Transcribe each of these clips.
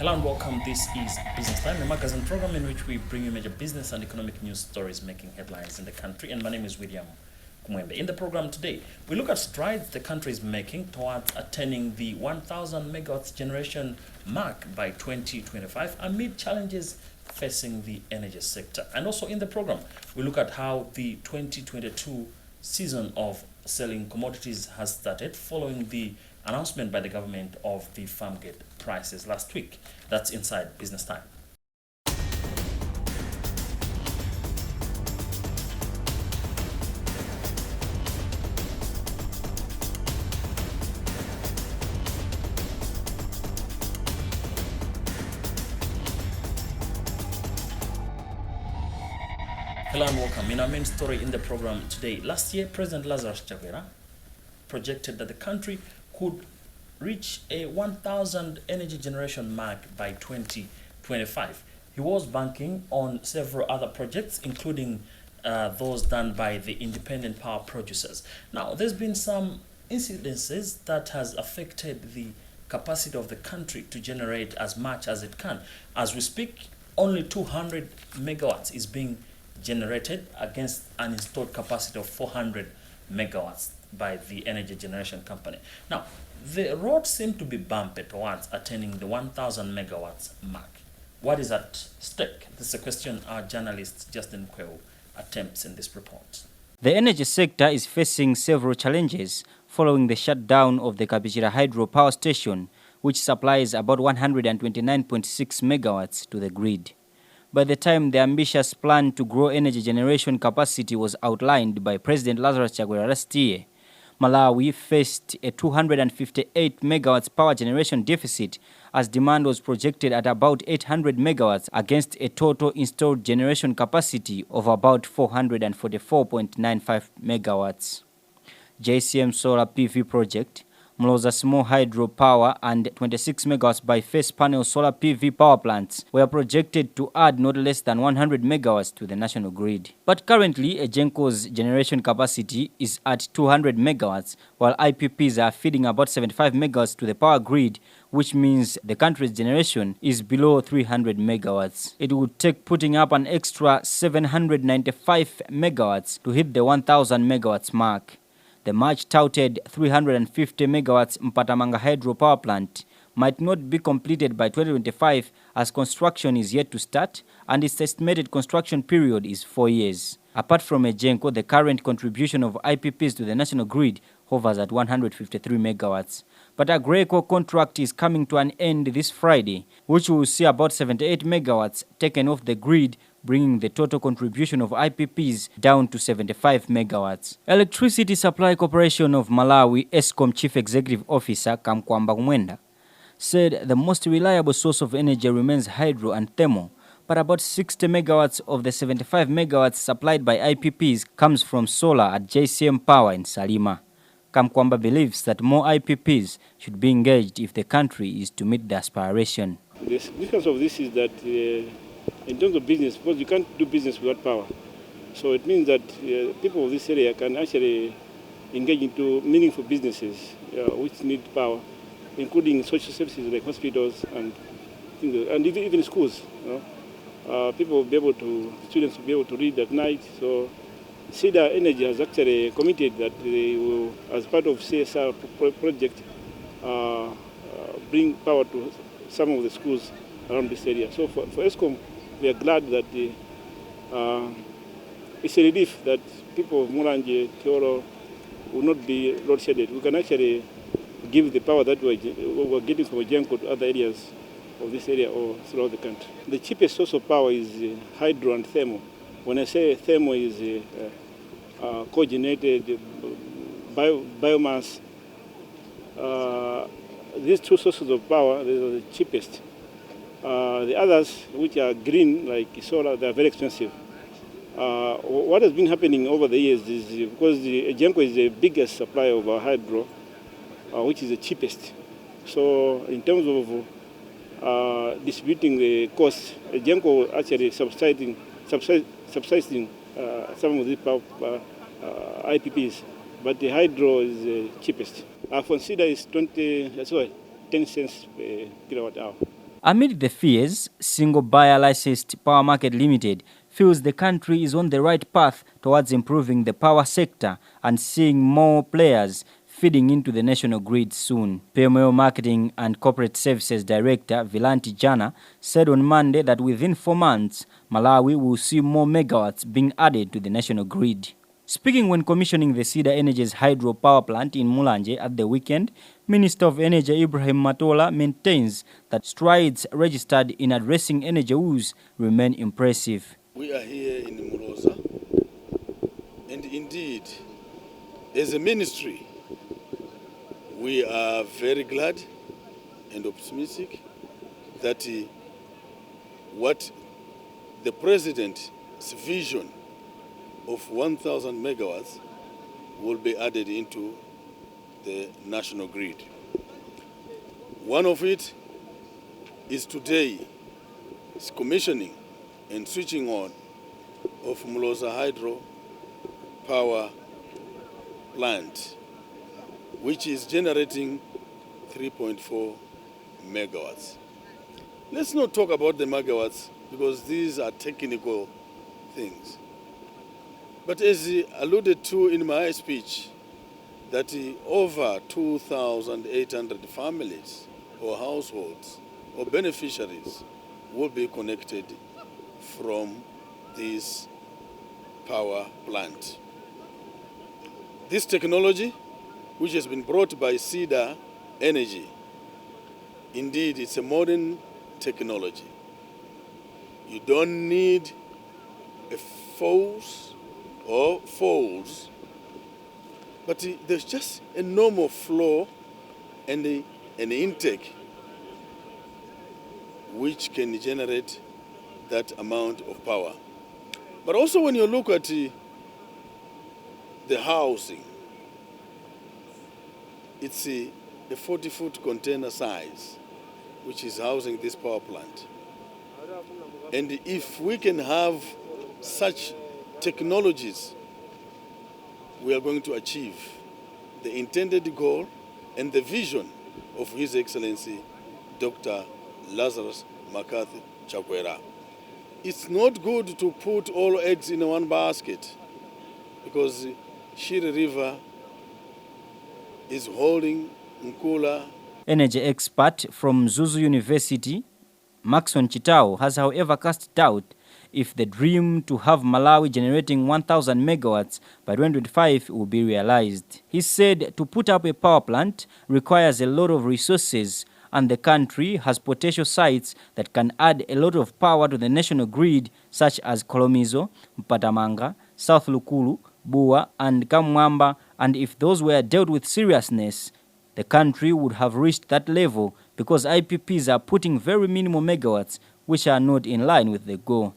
Hello and welcome. This is Business Time, a magazine program in which we bring you major business and economic news stories making headlines in the country. And my name is William Kumwembe. In the program today, we look at strides the country is making towards attaining the 1,000 megawatts generation mark by 2025 amid challenges facing the energy sector. And also in the program, we look at how the 2022 season of selling commodities has started following the announcement by the government of the farm gate prices last week. That's inside Business Time. Hello and welcome. In our main story in the program today, last year President Lazarus Chakwera projected that the country could reach a 1,000 energy generation mark by 2025. He was banking on several other projects, including those done by the independent power producers. Now, there's been some incidences that has affected the capacity of the country to generate as much as it can. As we speak, only 200 megawatts is being generated against an installed capacity of 400 megawatts by the energy generation company. Now, the road seemed to be bumpy towards attaining the 1,000 megawatts mark. What is at stake? This is a question our journalist Justin Kweu attempts in this report. The energy sector is facing several challenges following the shutdown of the Kabichira Hydro Power Station, which supplies about 129.6 megawatts to the grid. By the time the ambitious plan to grow energy generation capacity was outlined by President Lazarus Chakwera last year, Malawi faced a 258 megawatts power generation deficit as demand was projected at about 800 megawatts against a total installed generation capacity of about 444.95 megawatts. JCM Solar PV project, Mulosa small hydro power and 26 megawatts by face panel solar PV power plants were projected to add not less than 100 megawatts to the national grid. But currently, Ejenco's generation capacity is at 200 megawatts, while IPPs are feeding about 75 megawatts to the power grid, which means the country's generation is below 300 megawatts. It would take putting up an extra 795 megawatts to hit the 1,000 megawatts mark. The much-touted 350 megawatts Mpatamanga hydro power plant might not be completed by 2025 as construction is yet to start and its estimated construction period is 4 years. Apart from Ejenco, the current contribution of IPPs to the national grid hovers at 153 megawatts. But a Greco contract is coming to an end this Friday, which will see about 78 megawatts taken off the grid, bringing the total contribution of IPPs down to 75 megawatts. Electricity Supply Corporation of Malawi, ESCOM Chief Executive Officer Kamkwamba Kumwenda, said the most reliable source of energy remains hydro and thermal, but about 60 megawatts of the 75 megawatts supplied by IPPs comes from solar at JCM Power in Salima. Kamkwamba believes that more IPPs should be engaged if the country is to meet the aspiration. The significance of this is that in terms of business, because you can't do business without power. So it means that people of this area can actually engage into meaningful businesses which need power, including social services like hospitals and even schools. People will be able to, students will be able to read at night. So Cedar Energy has actually committed that they will, as part of CSR project, bring power to some of the schools around this area. So for ESCOM, we are glad that it's a relief that people of Mulanje, Teoro will not be load-shedded. We can actually give the power that we're getting from Ejenco to other areas of this area or throughout the country. The cheapest source of power is hydro and thermal. When I say thermal is coordinated biomass, these two sources of power, they are the cheapest. The others, which are green, like solar, they are very expensive. What has been happening over the years is because Ejenco is the biggest supplier of hydro, which is the cheapest. So in terms of distributing the costs, Ejenco actually subsidizing some of these IPPs, but the hydro is the cheapest. Our consider is 10 cents per kilowatt hour. Amid the fears, Single Buyer Licensed Power Market Limited feels the country is on the right path towards improving the power sector and seeing more players feeding into the national grid soon. PMO Marketing and Corporate Services Director Vilanti Jana said on Monday that within 4 months, Malawi will see more megawatts being added to the national grid. Speaking when commissioning the Cedar Energy's hydropower plant in Mulanje at the weekend, Minister of Energy Ibrahim Matola maintains that strides registered in addressing energy woes remain impressive. We are here in Mulosa, and indeed, as a ministry, we are very glad and optimistic that what the President's vision of 1,000 megawatts will be added into the national grid. One of it is today's commissioning and switching on of Mulosa Hydro Power Plant, which is generating 3.4 megawatts. Let's not talk about the megawatts because these are technical things. But as alluded to in my speech, that over 2,800 families or households or beneficiaries will be connected from this power plant. This technology, which has been brought by Cedar Energy, indeed it's a modern technology. You don't need a force or folds, but there's just a normal flow and an intake which can generate that amount of power. But also when you look at the housing, it's a 40-foot container size which is housing this power plant. And if we can have such technologies, we are going to achieve the intended goal and the vision of His Excellency Dr. Lazarus McCarthy Chakwera. It's not good to put all eggs in one basket because Shiri River is holding Nkula. Energy expert from Zuzu University, Maxon Chitao, has however cast doubt if the dream to have Malawi generating 1,000 megawatts by 2025 will be realized. He said to put up a power plant requires a lot of resources, and the country has potential sites that can add a lot of power to the national grid, such as Kolomizo, Mpatamanga, South Lukulu, Bua, and Kamwamba, and if those were dealt with seriousness, the country would have reached that level because IPPs are putting very minimal megawatts which are not in line with the goal.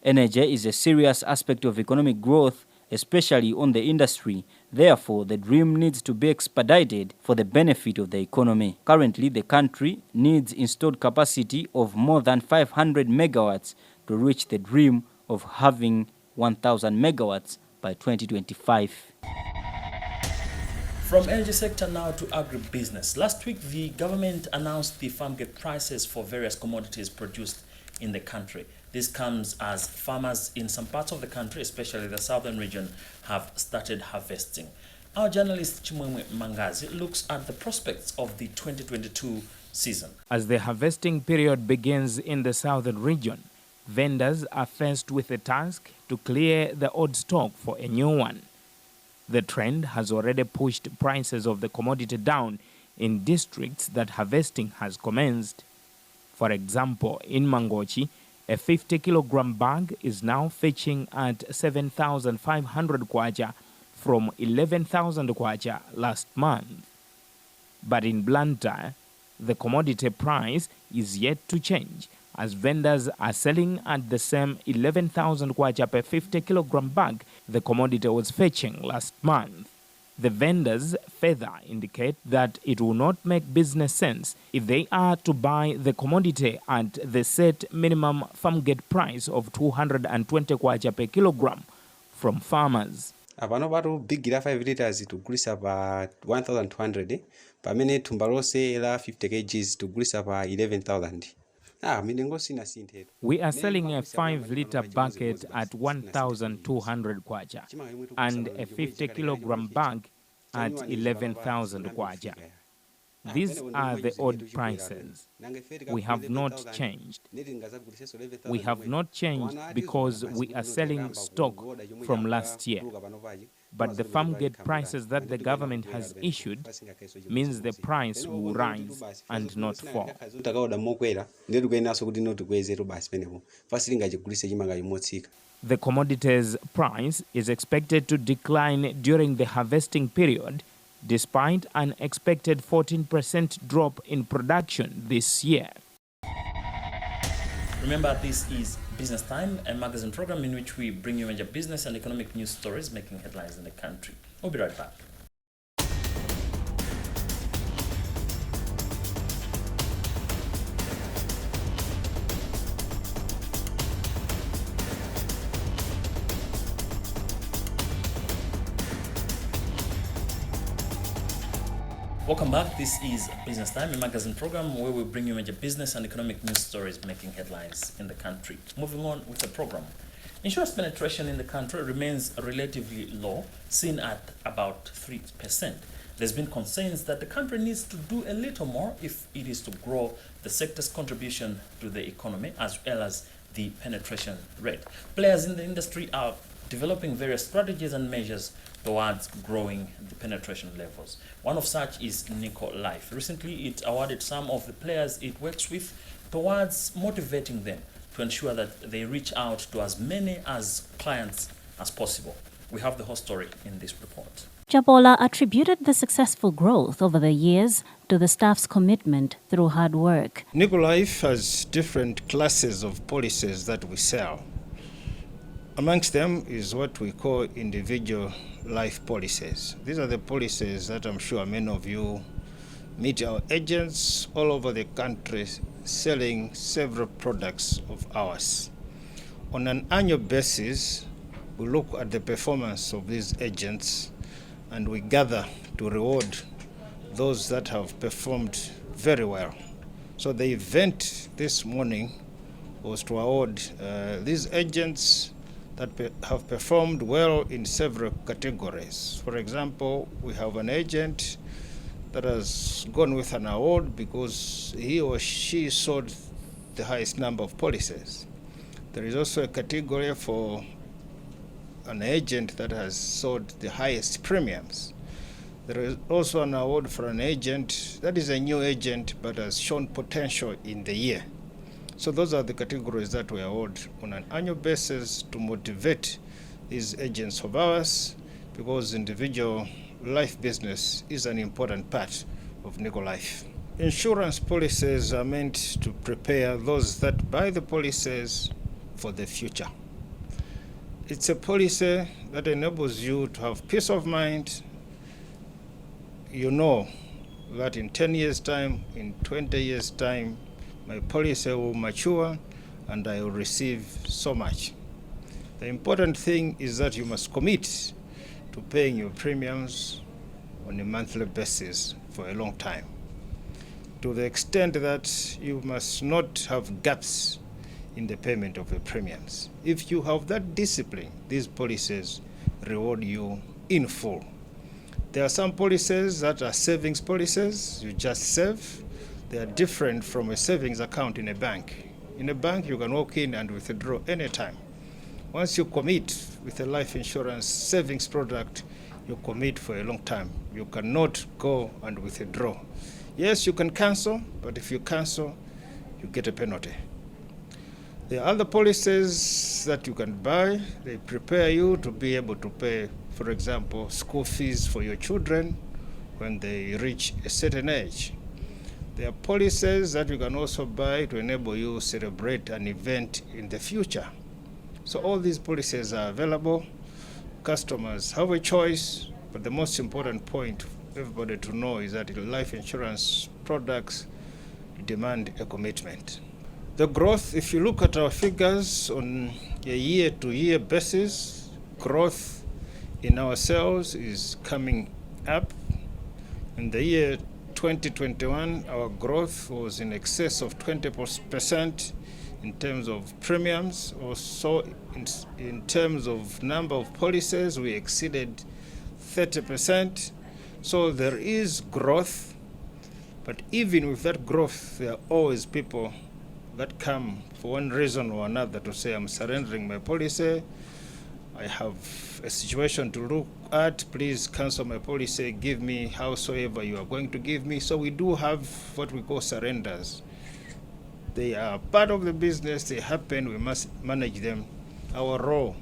Energy is a serious aspect of economic growth, especially on the industry. Therefore, the dream needs to be expedited for the benefit of the economy. Currently, the country needs installed capacity of more than 500 megawatts to reach the dream of having 1,000 megawatts by 2025. From energy sector now to agribusiness. Last week, the government announced the farm gate prices for various commodities produced in the country. This comes as farmers in some parts of the country, especially the southern region, have started harvesting. Our journalist Chimwemwe Mangazi looks at the prospects of the 2022 season. As the harvesting period begins in the southern region, vendors are faced with a task to clear the old stock for a new one. The trend has already pushed prices of the commodity down in districts that harvesting has commenced. For example, in Mangochi, a 50-kilogram bag is now fetching at 7,500 kwacha from 11,000 kwacha last month. But in Blantyre, the commodity price is yet to change, as vendors are selling at the same 11,000 kwacha per 50-kilogram bag the commodity was fetching last month. The vendors further indicate that it will not make business sense if they are to buy the commodity at the set minimum farm gate price of 220 kwacha per kilogram from farmers. Apano batu bigira 5 liters tugulisa pa 1,200 pamene thumba lonse la 50 kgs tugulisa pa 11,000. mitengo sinasinthe. We are selling a 5-liter bucket at 1,200 kwacha and a 50-kilogram bag at 11,000 kwacha. These are the old prices. We have not changed. We have not changed because we are selling stock from last year. But the farm gate prices that the government has issued means the price will rise and not fall. The commodities price is expected to decline during the harvesting period, despite an expected 14% drop in production this year. Remember, this is Business Time, a magazine program in which we bring you major business and economic news stories making headlines in the country. We'll be right back. Welcome back. This is Business Time, a magazine program where we bring you major business and economic news stories making headlines in the country. Moving on with the program. Insurance penetration in the country remains relatively low, seen at about 3%. There's been concerns that the country needs to do a little more if it is to grow the sector's contribution to the economy as well as the penetration rate. Players in the industry are developing various strategies and measures towards growing the penetration levels. One of such is Nico Life. Recently, it awarded some of the players it works with towards motivating them to ensure that they reach out to as many as clients as possible. We have the whole story in this report. Jabola attributed the successful growth over the years to the staff's commitment through hard work. Nico Life has different classes of policies that we sell. Amongst them is what we call individual life policies. These are the policies that I'm sure many of you meet our agents all over the country selling several products of ours. On an annual basis, we look at the performance of these agents and we gather to reward those that have performed very well. So the event this morning was to award these agents that have performed well in several categories. For example, we have an agent that has gone with an award because he or she sold the highest number of policies. There is also a category for an agent that has sold the highest premiums. There is also an award for an agent that is a new agent but has shown potential in the year. So those are the categories that we award on an annual basis to motivate these agents of ours, because individual life business is an important part of Nico Life. Insurance policies are meant to prepare those that buy the policies for the future. It's a policy that enables you to have peace of mind. You know that in 10 years' time, in 20 years' time, my policy will mature and I will receive so much. The important thing is that you must commit to paying your premiums on a monthly basis for a long time, to the extent that you must not have gaps in the payment of your premiums. If you have that discipline, these policies reward you in full. There are some policies that are savings policies. You just save. They are different from a savings account in a bank. In a bank, you can walk in and withdraw anytime. Once you commit with a life insurance savings product, you commit for a long time. You cannot go and withdraw. Yes, you can cancel, but if you cancel, you get a penalty. There are other policies that you can buy. They prepare you to be able to pay, for example, school fees for your children when they reach a certain age. There are policies that you can also buy to enable you to celebrate an event in the future. So all these policies are available. Customers have a choice, but the most important point for everybody to know is that life insurance products demand a commitment. The growth, if you look at our figures on a year-to-year basis, growth in our sales is coming up. In the year 2021, our growth was in excess of 20% in terms of premiums. Also, in terms of number of policies, we exceeded 30%. So there is growth, but even with that growth, there are always people that come for one reason or another to say, I'm surrendering my policy, I have a situation to look at, please cancel my policy, give me howsoever you are going to give me. So we do have what we call surrenders. They are part of the business, they happen, we must manage them. Our role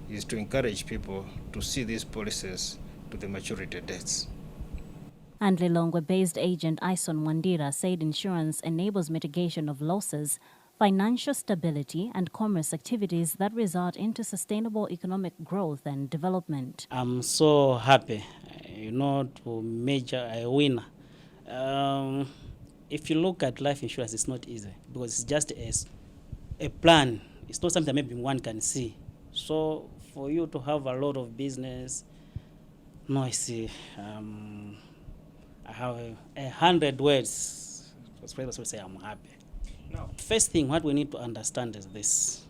is to encourage people to see these policies to the maturity dates. And Lilongwe-based agent Ison Wandira said insurance enables mitigation of losses, financial stability, and commerce activities that result into sustainable economic growth and development. I'm so happy, to measure a winner. If you look at life insurance, it's not easy because it's just a plan. It's not something maybe one can see. So for you to have a lot of business, I see. I have 100 words to say I'm happy. Now, first thing, what we need to understand is this.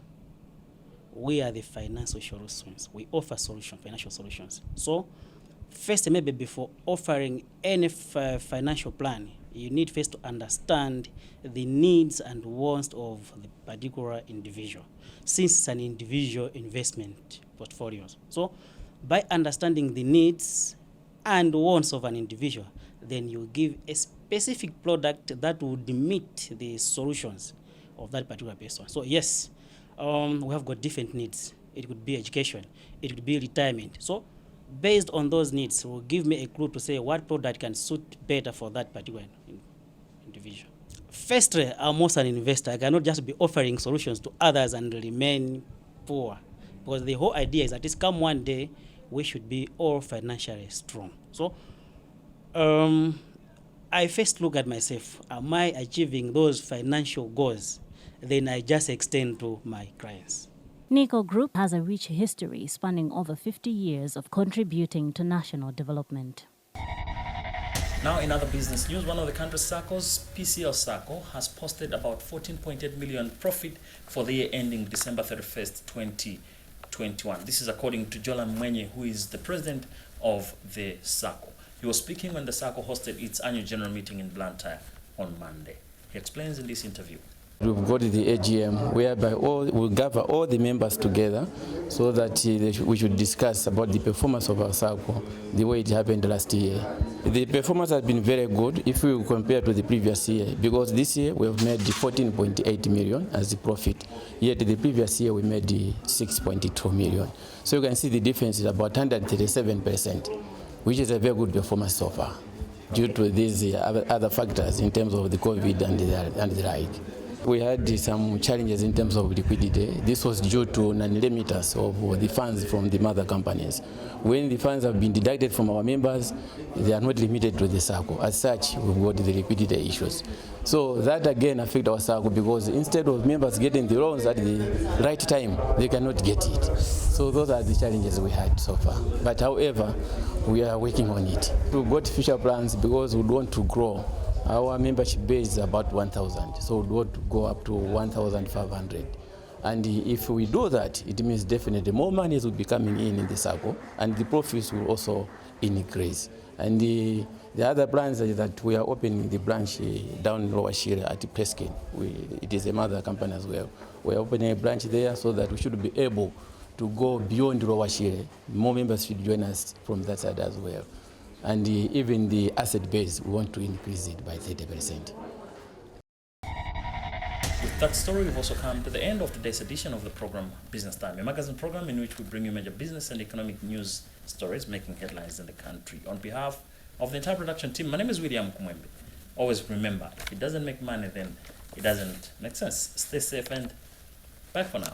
We are the financial solutions. We offer financial solutions. So first, maybe before offering any financial plan, you need first to understand the needs and wants of the particular individual, since it's an individual investment portfolio. So by understanding the needs and wants of an individual, then you give a specific product that would meet the solutions of that particular person. So yes, we have got different needs. It could be education, it could be retirement. So based on those needs, will give me a clue to say what product can suit better for that particular individual. Firstly, I'm also an investor. I cannot just be offering solutions to others and remain poor, because the whole idea is that it's come one day, we should be all financially strong. So I first look at myself. Am I achieving those financial goals? Then I just extend to my clients. Nico Group has a rich history spanning over 50 years of contributing to national development. Now in other business news, one of the country's SACCOs, PCL SACCO, has posted about 14.8 million profit for the year ending December 31st, 2021. This is according to Jola Mwenye, who is the president of the SACCO. He was speaking when the SACCO hosted its annual general meeting in Blantyre on Monday. He explains in this interview. We've got the AGM whereby we'll gather all the members together so that we should discuss about the performance of our SACCO, the way it happened last year. The performance has been very good if we compare to the previous year, because this year we have made 14.8 million as the profit, yet the previous year we made 6.2 million. So you can see the difference is about 137%, which is a very good performance so far, due to these other factors in terms of the COVID and the like. We had some challenges in terms of liquidity. This was due to non-remittance of the funds from the mother companies. When the funds have been deducted from our members, they are not remitted to the SACCO. As such, we've got the liquidity issues. So that again affects our SACCO, because instead of members getting the loans at the right time, they cannot get it. So those are the challenges we had so far. But however, we are working on it. We've got future plans because we want to grow. Our membership base is about 1,000, so we want to go up to 1,500. And if we do that, it means definitely more money will be coming in the SACCO, and the profits will also increase. And the other plans is that we are opening the branch down in Lower Shire at Preskin. It is a mother company as well. We are opening a branch there so that we should be able to go beyond Lower Shire. More members should join us from that side as well. And even the asset base, we want to increase it by 30%. With that story, we've also come to the end of today's edition of the program Business Time, a magazine program in which we bring you major business and economic news stories making headlines in the country. On behalf of the entire production team, my name is William Kumwembe. Always remember, if it doesn't make money, then it doesn't make sense. Stay safe and bye for now.